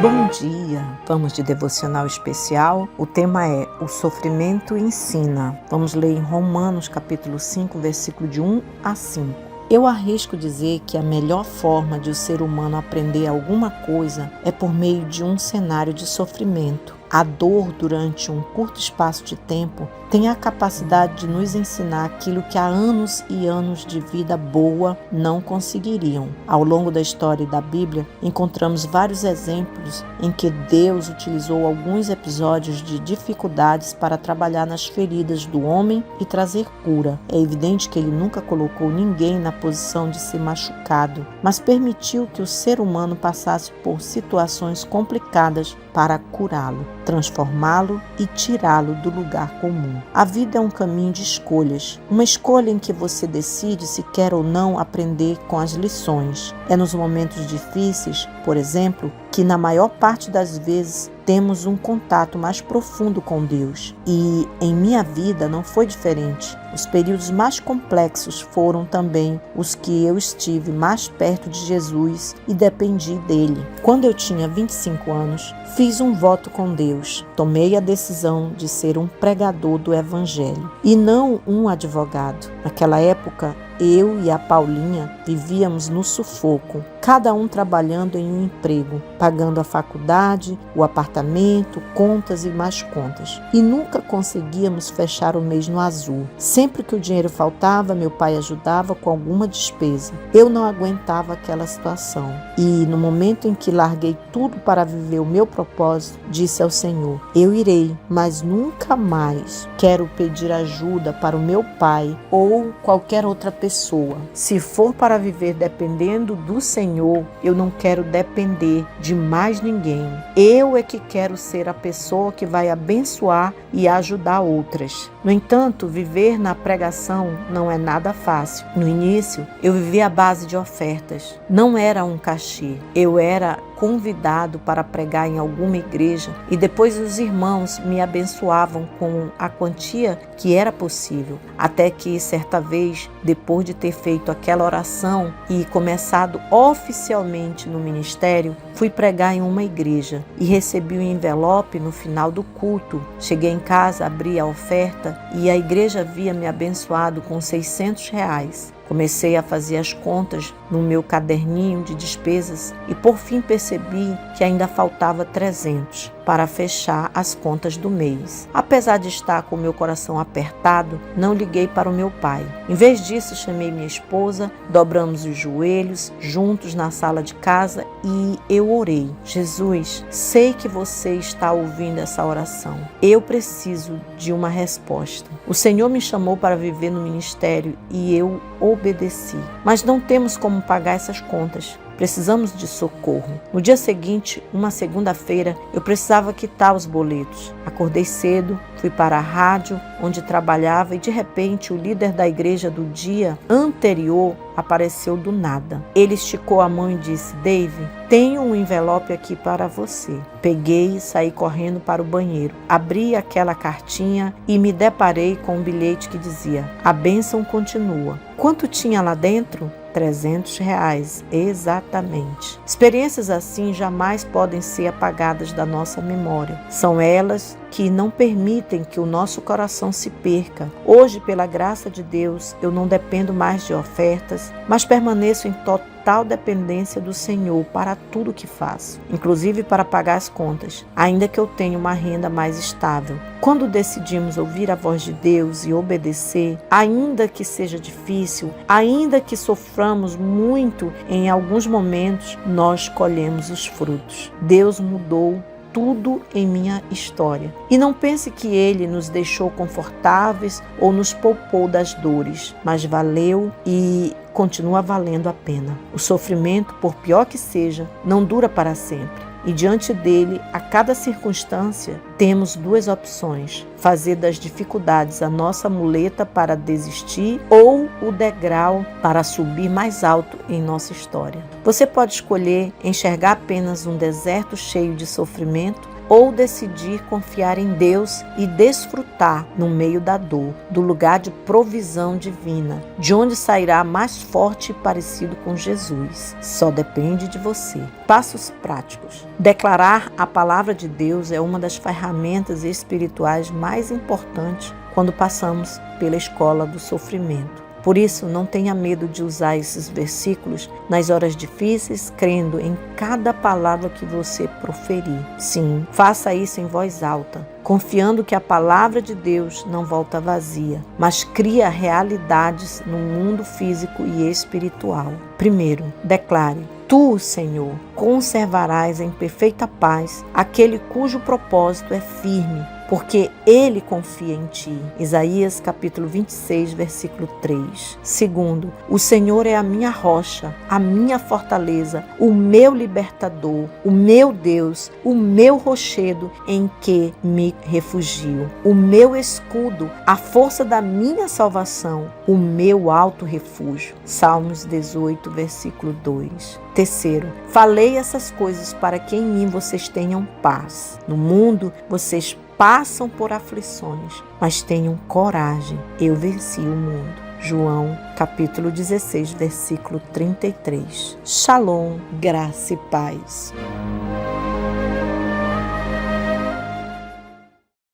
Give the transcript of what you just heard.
Bom dia! Vamos de devocional especial. O tema é O Sofrimento Ensina. Vamos ler em Romanos capítulo 5, versículo de 1 a 5. Eu arrisco dizer que a melhor forma de o ser humano aprender alguma coisa é por meio de um cenário de sofrimento. A dor durante um curto espaço de tempo tem a capacidade de nos ensinar aquilo que há anos e anos de vida boa não conseguiriam. Ao longo da história da Bíblia, encontramos vários exemplos em que Deus utilizou alguns episódios de dificuldades para trabalhar nas feridas do homem e trazer cura. É evidente que Ele nunca colocou ninguém na posição de ser machucado, mas permitiu que o ser humano passasse por situações complicadas para curá-lo, transformá-lo e tirá-lo do lugar comum. A vida é um caminho de escolhas, uma escolha em que você decide se quer ou não aprender com as lições. É nos momentos difíceis, por exemplo, que na maior parte das vezes temos um contato mais profundo com Deus. E em minha vida não foi diferente. Os períodos mais complexos foram também os que eu estive mais perto de Jesus e dependi dele. Quando eu tinha 25 anos, fiz um voto com Deus. Tomei a decisão de ser um pregador do Evangelho e não um advogado. Naquela época, eu e a Paulinha vivíamos no sufoco, cada um trabalhando em um emprego, pagando a faculdade, o apartamento, contas e mais contas. E nunca conseguíamos fechar o mês no azul. Sempre que o dinheiro faltava, meu pai ajudava com alguma despesa. Eu não aguentava aquela situação. E no momento em que larguei tudo para viver o meu propósito, disse ao Senhor: eu irei, mas nunca mais quero pedir ajuda para o meu pai ou qualquer outra pessoa. Se for para viver dependendo do Senhor, eu não quero depender de mais ninguém. Eu é que quero ser a pessoa que vai abençoar e ajudar outras. No entanto, viver na pregação não é nada fácil. No início, eu vivia à base de ofertas. Não era um cachê. Eu era convidado para pregar em alguma igreja e depois os irmãos me abençoavam com a quantia que era possível. Até que, certa vez, depois de ter feito aquela oração e começado oficialmente no ministério, fui pregar em uma igreja e recebi um envelope no final do culto. Cheguei em casa, abri a oferta e a igreja havia me abençoado com R$600. Comecei a fazer as contas no meu caderninho de despesas e por fim percebi que ainda faltava 300 para fechar as contas do mês. Apesar de estar com o meu coração apertado, não liguei para o meu pai. Em vez disso, chamei minha esposa, dobramos os joelhos juntos na sala de casa e eu orei: Jesus, sei que você está ouvindo essa oração. Eu preciso de uma resposta. O Senhor me chamou para viver no ministério e eu obedeci. Mas não temos como pagar essas contas. Precisamos de socorro. No dia seguinte, uma segunda-feira, eu precisava quitar os boletos. Acordei cedo, fui para a rádio onde trabalhava e de repente o líder da igreja do dia anterior apareceu do nada. Ele esticou a mão e disse: Dave, tenho um envelope aqui para você. Peguei e saí correndo para o banheiro. Abri aquela cartinha e me deparei com um bilhete que dizia: a bênção continua. Quanto tinha lá dentro? R$300, exatamente. Experiências assim jamais podem ser apagadas da nossa memória. São elas que não permitem que o nosso coração se perca. Hoje, pela graça de Deus, eu não dependo mais de ofertas, mas permaneço em total dependência do Senhor para tudo que faço, inclusive para pagar as contas, ainda que eu tenha uma renda mais estável. Quando decidimos ouvir a voz de Deus e obedecer, ainda que seja difícil, ainda que soframos muito em alguns momentos, nós colhemos os frutos. Deus mudou tudo em minha história. E não pense que Ele nos deixou confortáveis ou nos poupou das dores, mas valeu e continua valendo a pena. O sofrimento, por pior que seja, não dura para sempre. E diante dele, a cada circunstância, temos duas opções: fazer das dificuldades a nossa muleta para desistir ou o degrau para subir mais alto em nossa história. Você pode escolher enxergar apenas um deserto cheio de sofrimento, ou decidir confiar em Deus e desfrutar no meio da dor, do lugar de provisão divina, de onde sairá mais forte e parecido com Jesus. Só depende de você. Passos práticos. Declarar a palavra de Deus é uma das ferramentas espirituais mais importantes quando passamos pela escola do sofrimento. Por isso, não tenha medo de usar esses versículos nas horas difíceis, crendo em cada palavra que você proferir. Sim, faça isso em voz alta, confiando que a palavra de Deus não volta vazia, mas cria realidades no mundo físico e espiritual. Primeiro, declare: Tu, Senhor, conservarás em perfeita paz aquele cujo propósito é firme, porque ele confia em ti. Isaías capítulo 26, versículo 3. Segundo, o Senhor é a minha rocha, a minha fortaleza, o meu libertador, o meu Deus, o meu rochedo em que me refugio, o meu escudo, a força da minha salvação, o meu alto refúgio. Salmos 18, versículo 2. Terceiro, falei essas coisas para que em mim vocês tenham paz. No mundo, vocês passam por aflições, mas tenham coragem, eu venci o mundo. João, capítulo 16, versículo 33. Shalom, graça e paz.